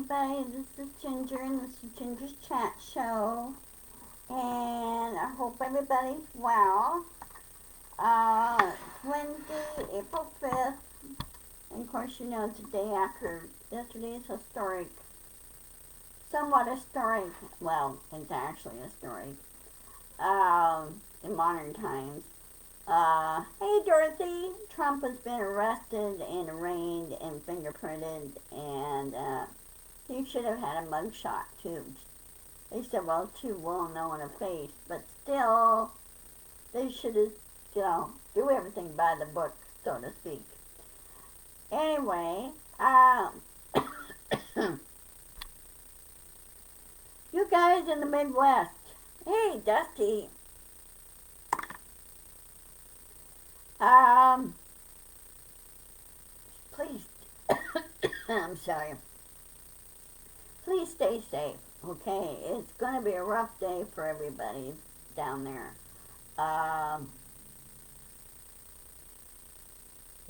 everybody. This is Ginger, and this is Ginger's Chat Show. And I hope everybody's well. Wednesday, April 5th. And of course, you know, it's the day after yesterday's historic, somewhat historic, well, it's actually historic, in modern times. Hey Dorothy, Trump has been arrested and arraigned and fingerprinted, and he should have had a mugshot too. They said, well, too well known a face, but still, they should have, do everything by the book, so to speak. Anyway, you guys in the Midwest, hey Dusty, please, I'm sorry, please stay safe, okay? It's going to be a rough day for everybody down there.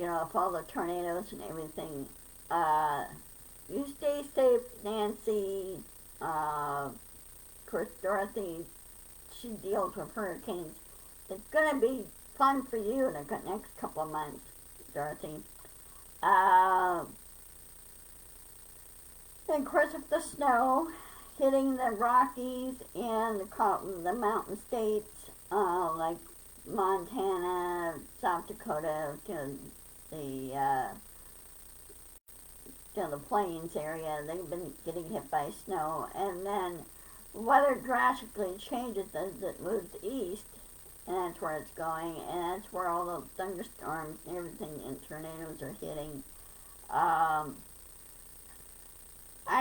If all the tornadoes and everything, you stay safe, Nancy. Of course, Dorothy, she deals with hurricanes. It's going to be fun for you in the next couple of months, Dorothy. And of course, with the snow hitting the Rockies and the mountain states, like Montana, South Dakota, the plains area, they've been getting hit by snow, and then weather drastically changes as it moves east, and that's where it's going, and that's where all the thunderstorms and everything and tornadoes are hitting. I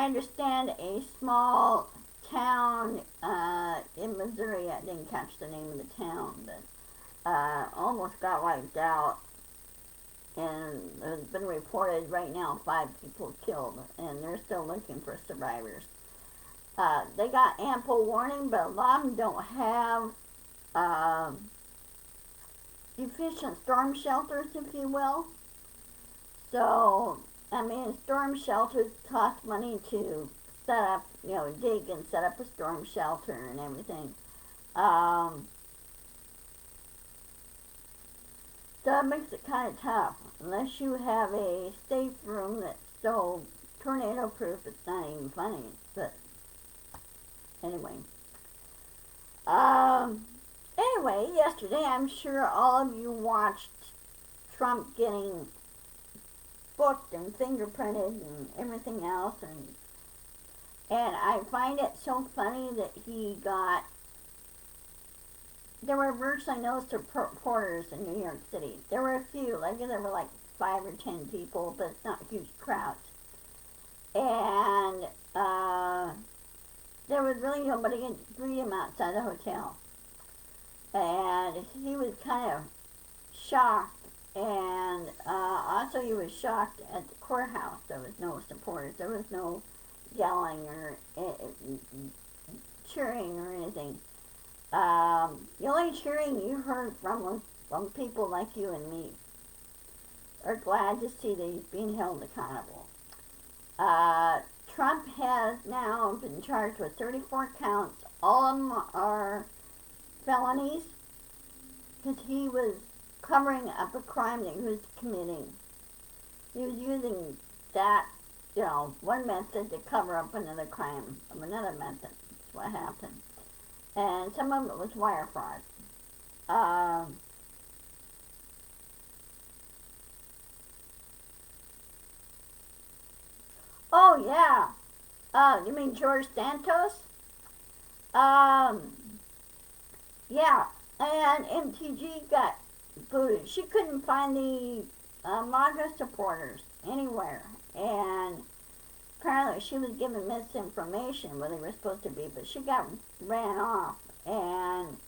understand a small town in Missouri, I didn't catch the name of the town, but almost got wiped out. And it's been reported right now 5 people killed, and they're still looking for survivors. They got ample warning, but a lot of them don't have efficient storm shelters, if you will. So, storm shelters cost money to set up, dig and set up a storm shelter and everything. So it makes it kind of tough. Unless you have a safe room that's so tornado proof, it's not even funny. But anyway. Yesterday I'm sure all of you watched Trump getting booked and fingerprinted and everything else, and I find it so funny that there were virtually no supporters in New York City. There were a few, there were like 5 or 10 people, but it's not huge crowds. And there was really nobody to greet him outside the hotel. And he was kind of shocked, and also he was shocked at the courthouse. There was no supporters. There was no yelling or cheering or anything. The only cheering you heard from people like you and me are glad to see that he's being held accountable. Trump has now been charged with 34 counts. All of them are felonies because he was covering up a crime that he was committing. He was using that, one method to cover up another crime of another method. That's what happened. And some of it was wire fraud. Oh, yeah. You mean George Santos? Yeah. And MTG got booted. She couldn't find the MAGA supporters anywhere. And apparently she was given misinformation where they were supposed to be, but she ran off, and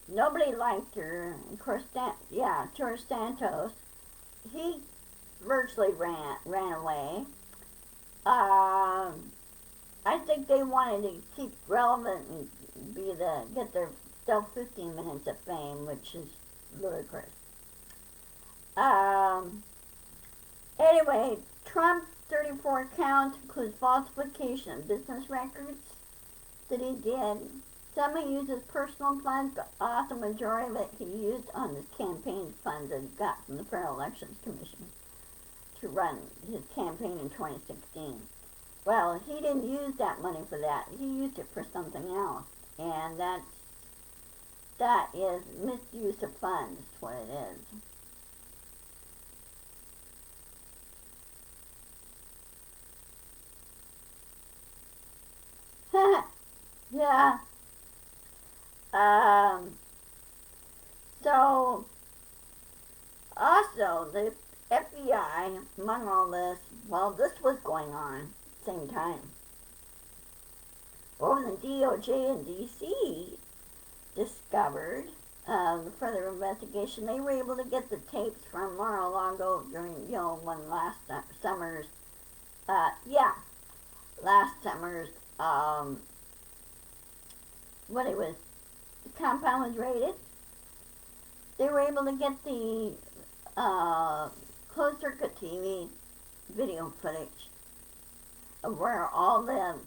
nobody liked her. Of course, George Santos, he virtually ran away. I think they wanted to keep relevant and get their still 15 minutes of fame, which is ludicrous. Anyway, Trump 34 counts include falsification of business records that he did. Some he used as personal funds, but also the majority of it he used on his campaign funds that he got from the Federal Elections Commission to run his campaign in 2016. Well, he didn't use that money for that. He used it for something else. And that is misuse of funds, is what it is. Yeah. So, also, the FBI, among all this, while this was going on at the same time, over the DOJ and DC discovered the further investigation, they were able to get the tapes from Mar-a-Lago during, one last summer's, last summer's, when it was, the compound was raided. They were able to get the closed-circuit TV video footage of where all the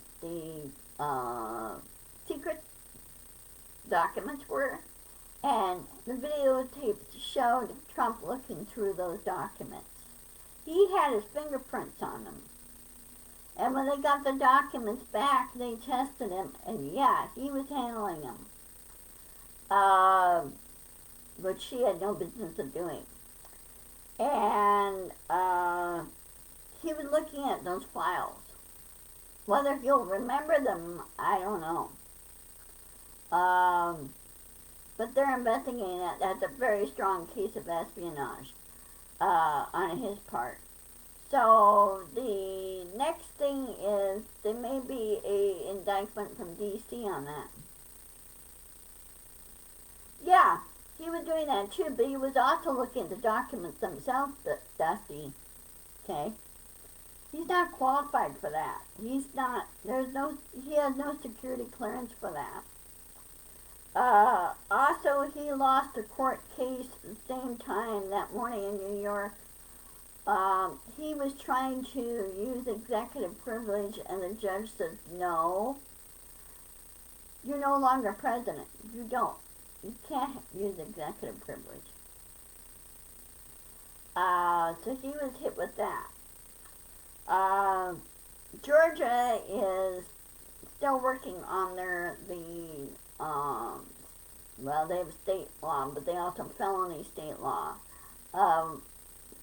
secret documents were, and the videotapes showed Trump looking through those documents. He had his fingerprints on them. And when they got the documents back, they tested him, and yeah, he was handling them. Which she had no business of doing. And he was looking at those files. Whether he'll remember them, I don't know. But they're investigating that. That's a very strong case of espionage on his part. So the next thing is there may be a indictment from D.C. on that. Yeah, he was doing that too, but he was also looking at the documents themselves, Dusty. Okay? He's not qualified for that. He has no security clearance for that. Also, he lost a court case at the same time that morning in New York. He was trying to use executive privilege, and the judge said, no, you're no longer president. You can't use executive privilege. So he was hit with that. Georgia is still working on they have state law, but they also have felony state law of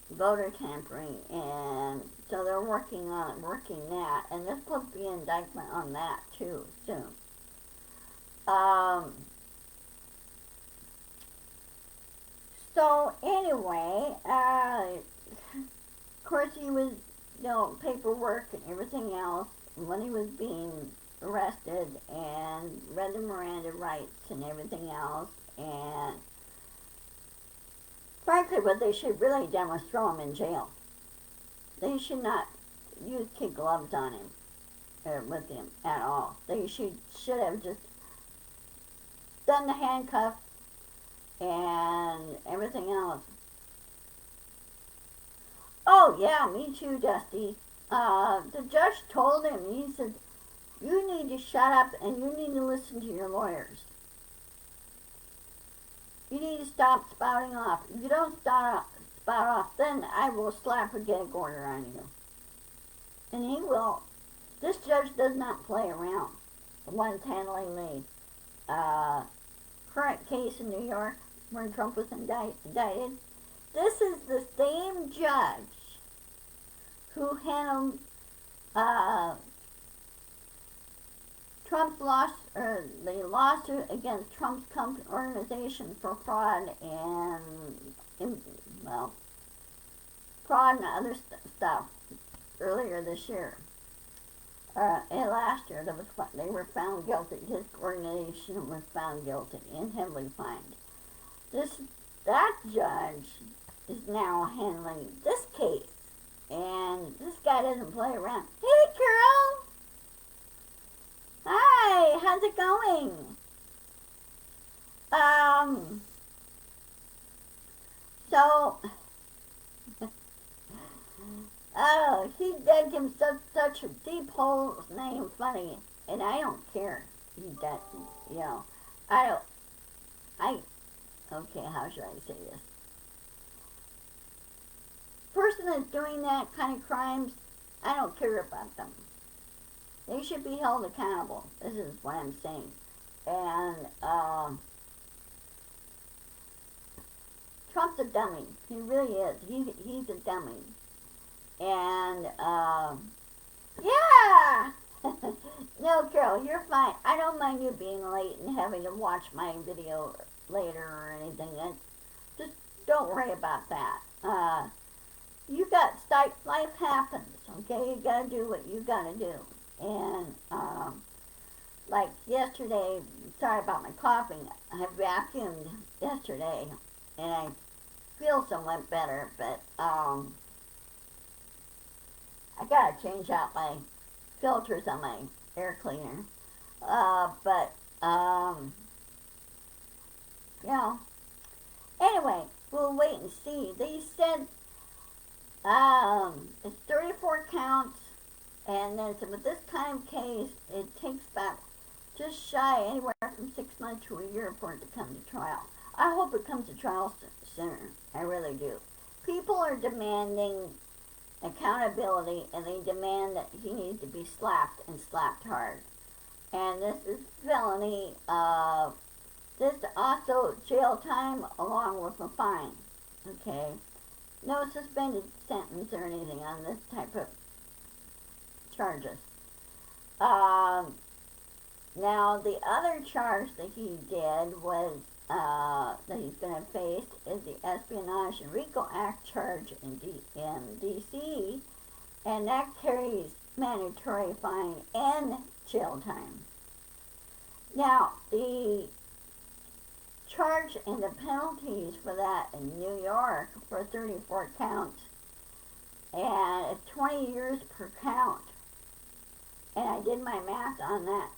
voter tampering, and so they're working that, and there's supposed to be an indictment on that too soon. So anyway, of course he was, paperwork and everything else when he was being arrested, and read the Miranda rights and everything else, and frankly what they should really have done was throw him in jail. They should not use kid gloves on him, with him at all. They should have just done the handcuff and everything else. Oh yeah, me too, Dusty. The judge told him, he said, you need to shut up and you need to listen to your lawyers. You need to stop spouting off. If you don't spout off, then I will slap a gag order on you. And he will. This judge does not play around. The one's handling the current case in New York where Trump was indicted. This is the same judge who handled Trump's the lawsuit against Trump's organization for fraud fraud and other stuff earlier this year. And last year, they were found guilty. His organization was found guilty and heavily fined. That judge is now handling this case, and this guy doesn't play around. Hey, Carol! Hi, how's it going? So, oh, he dug him such a deep hole, it was not even funny, and I don't care. He doesn't, you know. I don't, I, okay, how should I say this? Person that's doing that kind of crimes, I don't care about them. They should be held accountable. This is what I'm saying. And Trump's a dummy. He really is. He's a dummy. And yeah. No, Carol, you're fine. I don't mind you being late and having to watch my video later or anything. Just don't worry about that. You got life happens. Okay, you gotta do what you gotta do. And like yesterday, sorry about my coughing. I vacuumed yesterday, and I feel somewhat better. But I gotta change out my filters on my air cleaner. But you know. Anyway, we'll wait and see. They said it's 34 counts. And then so with this kind of case, it takes about just shy, anywhere from 6 months to a year for it to come to trial. I hope it comes to trial sooner. I really do. People are demanding accountability, and they demand that he needs to be slapped and slapped hard. And this is felony. This also jail time along with a fine. Okay? No suspended sentence or anything on this type of charges. Now, the other charge that he did was, that he's going to face is the Espionage and RICO Act charge in D.C., and that carries mandatory fine and jail time. Now, the charge and the penalties for that in New York for 34 counts, and it's 20 years per count. And I did my math on that.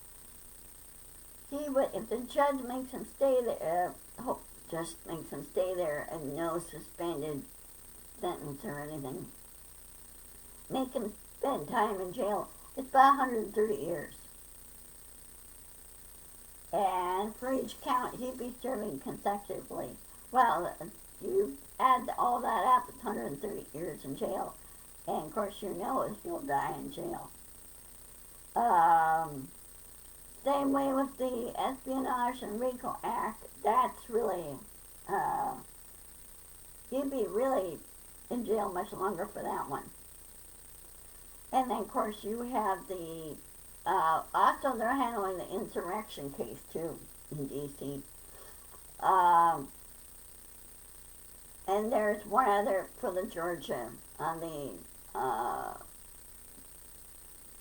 He would, if the judge makes him stay there, just makes him stay there and no suspended sentence or anything, make him spend time in jail, it's about 130 years. And for each count, he'd be serving consecutively. Well, you add all that up, it's 130 years in jail. And of course, you know he'll die in jail. Same way with the Espionage and RICO Act. That's really, he'd be really in jail much longer for that one. And then, of course, you have the, also they're handling the insurrection case, too, in D.C. And there's one other for the Georgia on the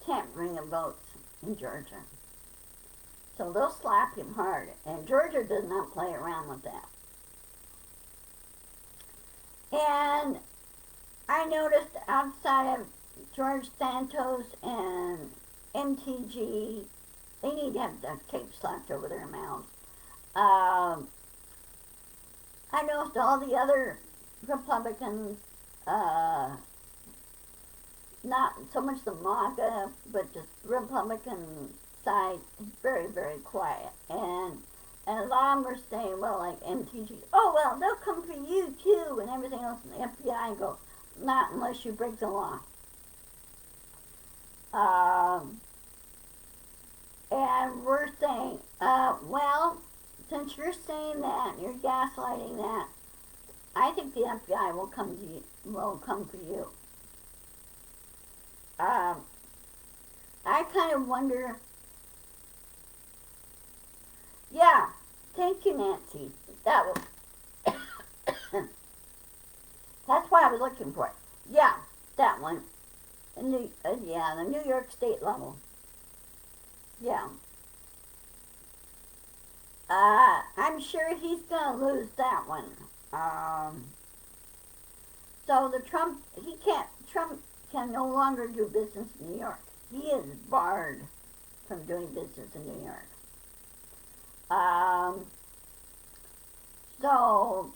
tampering of votes in Georgia. So they'll slap him hard, and Georgia does not play around with that. And I noticed outside of George Santos and MTG, they need to have the tape slapped over their mouths. I noticed all the other Republicans, not so much the MAGA, but just Republican side, very, very quiet. And a lot of them were saying, well, like MTG, oh, well, they'll come for you, too, and everything else. And the FBI go, not unless you break the law. And we're saying, well, since you're saying that, you're gaslighting that, I think the FBI will come to you, will come for you. I kind of wonder. Yeah, thank you, Nancy. That was. That's why I was looking for it. Yeah, that one. Yeah, the New York State level. Yeah. I'm sure he's gonna lose that one. So Trump can no longer do business in New York. He is barred from doing business in New York. So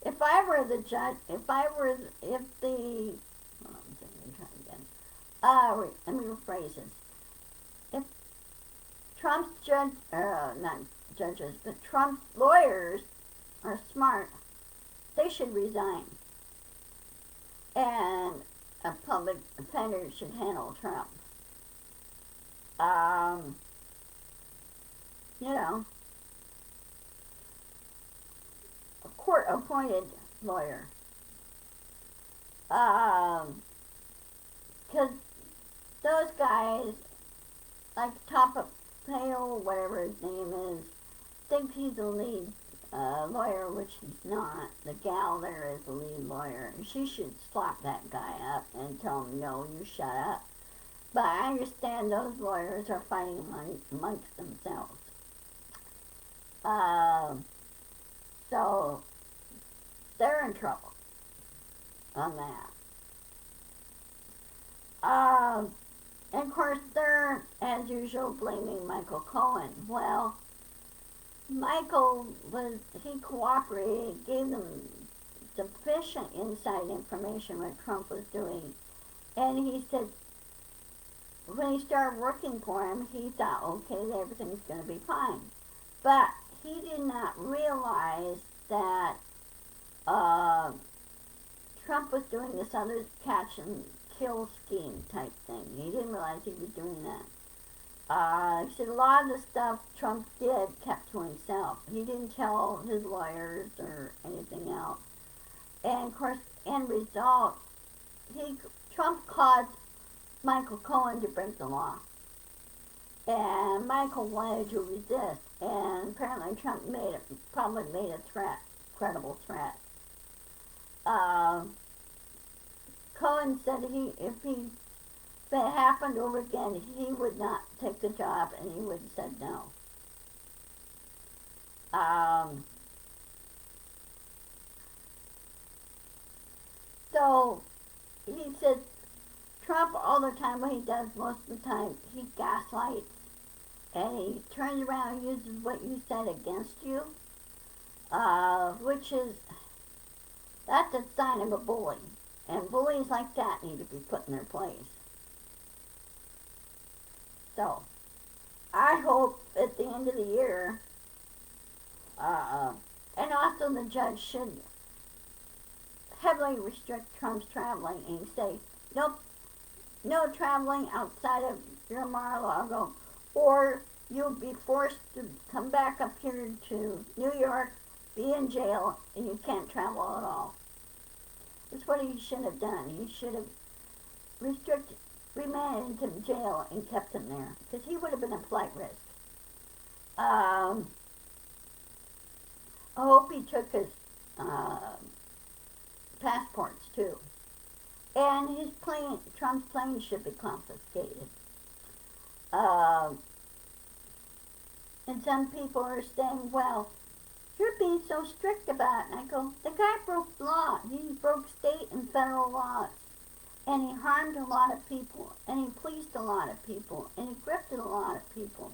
if if I were the judge, if the, hold on, let me try again. Let me rephrase this. If Trump's not judges, but Trump's lawyers are smart, they should resign. And a public defender should handle Trump. You know, a court-appointed lawyer. Because those guys, like Top of Pale, whatever his name is, thinks he's the lead lawyer, which he's not. The gal there is the lead lawyer. She should slap that guy up and tell him, no, you shut up. But I understand those lawyers are fighting amongst themselves. So they're in trouble on that. And of course, they're, as usual, blaming Michael Cohen. Well, he cooperated, gave them sufficient inside information what Trump was doing. And he said, when he started working for him, he thought, okay, everything's going to be fine. But he did not realize that Trump was doing this other catch and kill scheme type thing. He didn't realize he was doing that. He said a lot of the stuff Trump did kept to himself. He didn't tell his lawyers or anything else. And of course, end result, Trump caused Michael Cohen to break the law. And Michael wanted to resist. And apparently Trump probably made a threat, credible threat. Cohen said if it happened over again, he would not take the job, and he would have said no. So he said Trump all the time, what he does most of the time, he gaslights, and he turns around and uses what you said against you, which is, that's a sign of a bully. And bullies like that need to be put in their place. So, I hope at the end of the year, and also the judge should heavily restrict Trump's traveling and say, nope, no traveling outside of your Mar-a-Lago, or you'll be forced to come back up here to New York, be in jail, and you can't travel at all. That's what he should have done. He should have remanded him to jail and kept him there, because he would have been a flight risk. I hope he took his passports too, and Trump's plane should be confiscated. And some people are saying, well, you're being so strict about it. And I go, the guy broke the law. He broke state and federal laws. And he harmed a lot of people. And he fleeced a lot of people. And he grifted a lot of people.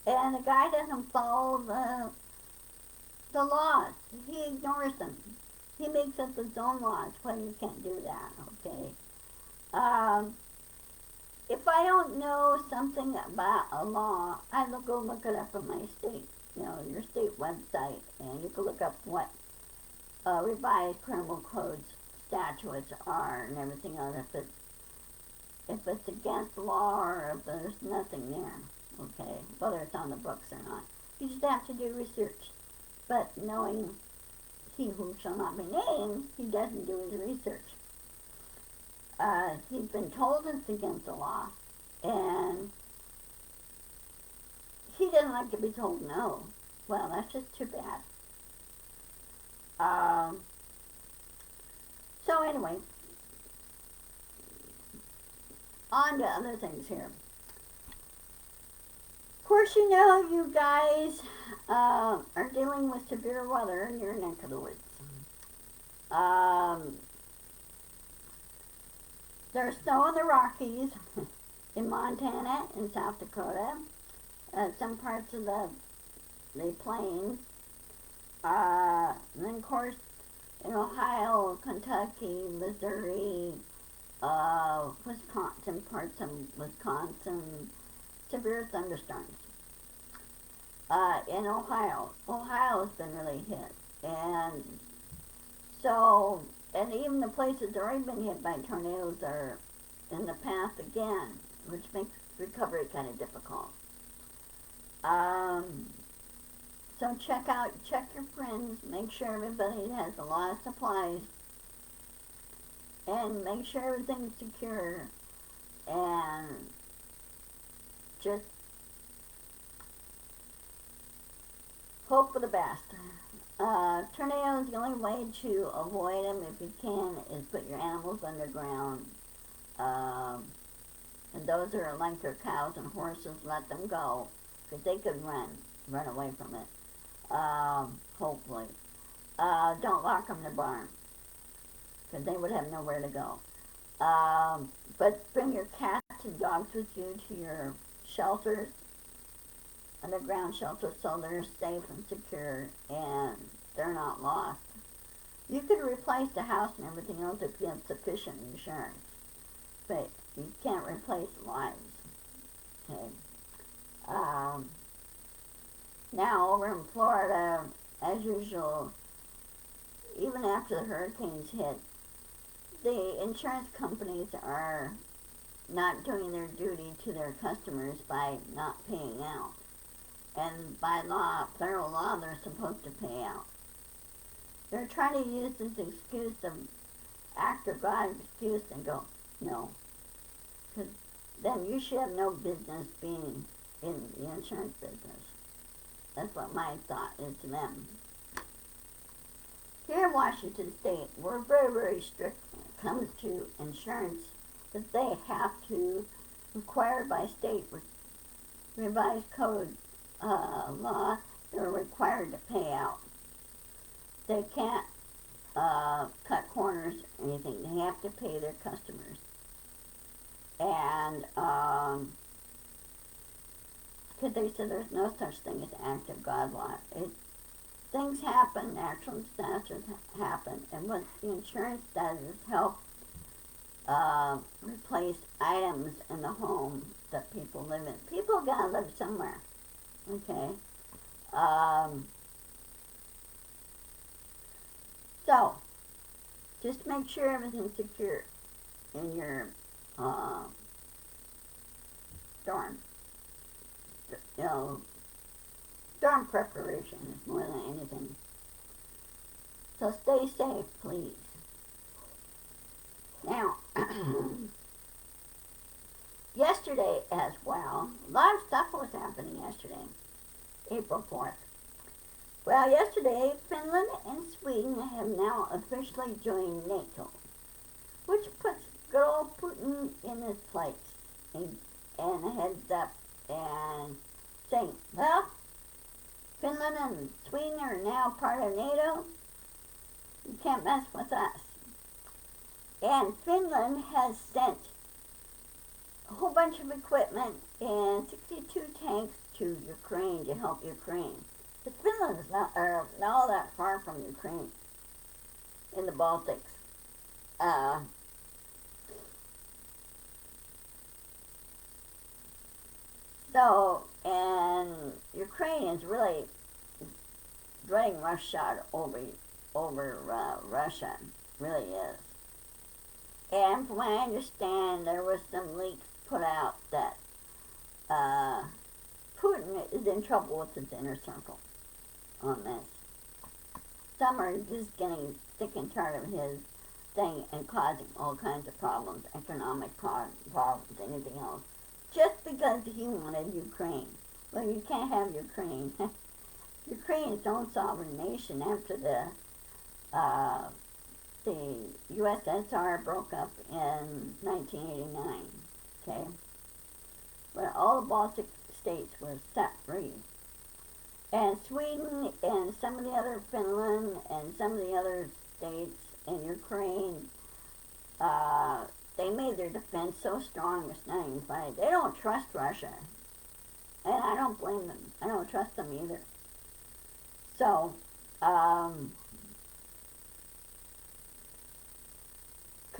And the guy doesn't follow the laws. He ignores them. He makes up his own laws. Well, you can't do that, okay? If I don't know something about a law, I will go look it up in my state. Your state website, and you can look up what revised criminal codes statutes are and everything else. If it's against the law or if there's nothing there, okay, whether it's on the books or not. You just have to do research. But knowing he who shall not be named, he doesn't do his research. He's been told it's against the law, and he doesn't like to be told no. Well, that's just too bad. So anyway, on to other things here. Of course, you guys are dealing with severe weather in your neck of the woods. There's snow in the Rockies, in Montana, in South Dakota, some parts of the plains. And then, of course, in Ohio, Kentucky, Missouri, Wisconsin, parts of Wisconsin, severe thunderstorms. In Ohio's been really hit, and so, and even the places that already been hit by tornadoes are in the path again, which makes recovery kind of difficult. Um, so check your friends, make sure everybody has a lot of supplies, and make sure everything's secure, and just hope for the best. Tornadoes, the only way to avoid them, if you can, is put your animals underground. Um, and those that are like their cows and horses, let them go, because they could run away from it, hopefully. Don't lock them in the barn, because they would have nowhere to go. But bring your cats and dogs with you to your shelters, underground shelters, so they're safe and secure and they're not lost. You could replace the house and everything else if you have sufficient insurance, but you can't replace lives. Okay. Um, Now over in Florida, as usual, even after the hurricanes hit, the insurance companies are not doing their duty to their customers by not paying out. And by law, federal law, they're supposed to pay out. They're trying to use this excuse of act of God excuse and go, no. Because then you should have no business being in the insurance business. That's what my thought is to them. Here in Washington State, we're very, very strict when it comes to insurance, that they have to, required by state revised code law, they're required to pay out. They can't cut corners or anything. They have to pay their customers. And because they said there's no such thing as act of God law. Things happen, natural disasters happen, and what the insurance does is help replace items in the home that people live in. People gotta live somewhere, okay? So, just make sure everything's secure in your storm. You know, storm preparation is more than anything. So stay safe, please. Now, yesterday as well, a lot of stuff was happening yesterday, April 4th. Well, yesterday, Finland and Sweden have now officially joined NATO, which puts good old Putin in his place and heads up and saying, well, Finland and Sweden are now part of NATO. You can't mess with us. And Finland has sent a whole bunch of equipment and 62 tanks to Ukraine to help Ukraine. But Finland is not all that far from Ukraine in the Baltics. And Ukraine is really running roughshod over Russia, really is. And from what I understand, there was some leaks put out that Putin is in trouble with his inner circle on this. Some are just getting sick and tired of his thing and causing all kinds of problems, economic problems, anything else, just because he wanted Ukraine. Well, you can't have Ukraine. Ukraine is its own sovereign nation after the USSR broke up in 1989, okay? When all the Baltic states were set free. And Sweden and some of the other Finland and some of the other states in Ukraine, they made their defense so strong it's not even funny. They don't trust Russia. And I don't blame them. I don't trust them either. So,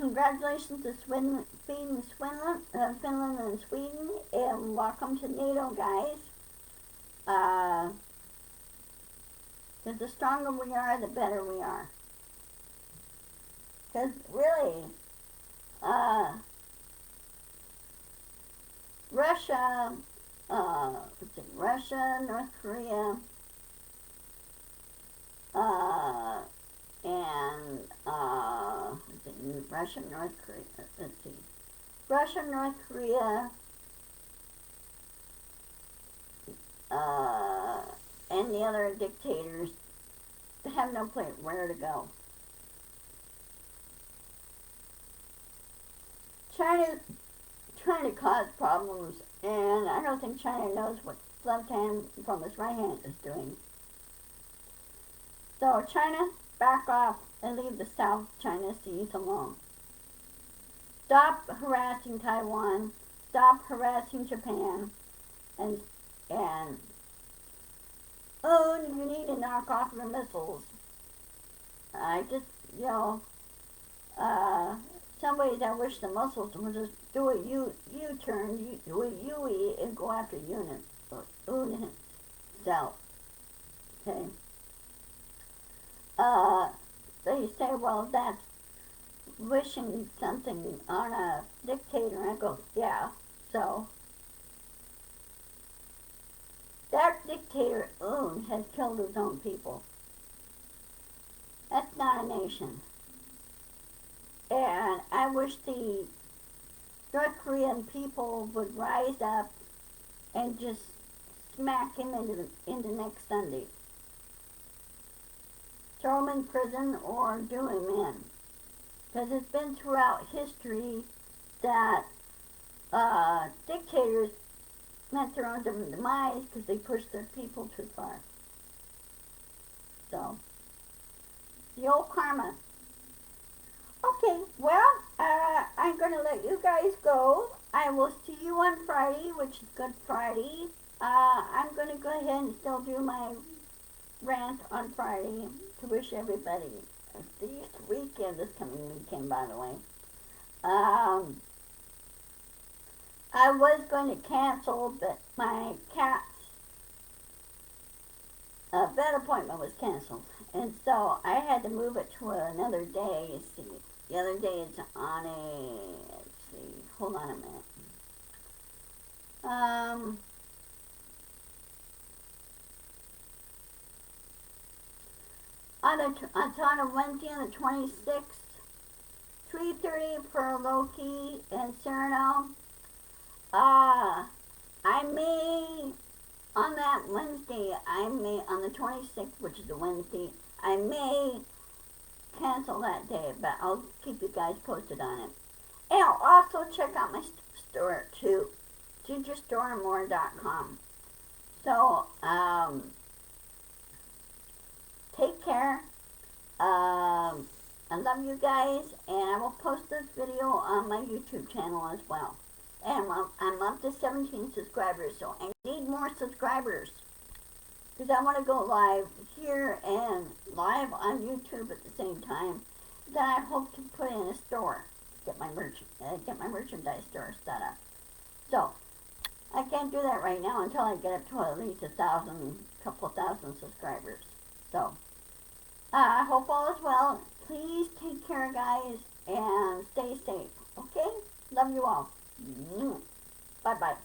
congratulations to Finland, Finland and Sweden, and welcome to NATO, guys. Because the stronger we are, the better we are. Because really, Russia, North Korea, and Russia, North Korea. Let's see, Russia, North Korea, and the other dictators have no place where to go. China's trying to cause problems, and I don't think China knows what left hand from its right hand is doing. So China, back off and leave the South China Seas alone. Stop harassing Taiwan. Stop harassing Japan. And oh, you need to knock off your missiles. I just, some ways I wish the missiles would just do a U-turn, do a UE, and go after unit itself. Okay. They say, well, that's wishing something on a dictator, and I go, yeah, so. That dictator, has killed his own people. That's not a nation. And I wish the North Korean people would rise up and just smack him into next Sunday. Throw him in prison or do him in. Because it's been throughout history that dictators met their own demise because they pushed their people too far. So, the old karma. Okay, well, I'm going to let you guys go. I will see you on Friday, which is Good Friday. I'm going to go ahead and still do my rant on Friday to wish everybody a Easter weekend, this coming weekend, by the way. I was going to cancel, but my cat's vet appointment was canceled. And so I had to move it to another day. You see, the other day it's on let's see, hold on a minute. It's on a Wednesday on the 26th, 3:30 for Loki and Cyrano. I may, on that Wednesday, on the 26th, which is a Wednesday, I may cancel that day, but I'll keep you guys posted on it. And I'll also check out my store too, gingerstoreandmore.com. So, take care. I love you guys, and I will post this video on my YouTube channel as well. And I'm up to 17 subscribers, so I need more subscribers. Because I want to go live here and live on YouTube at the same time. Then I hope to put in a store, get my merchandise store set up. So, I can't do that right now until I get up to at least couple thousand subscribers. So, I hope all is well. Please take care, guys, and stay safe. Okay? Love you all. Bye-bye.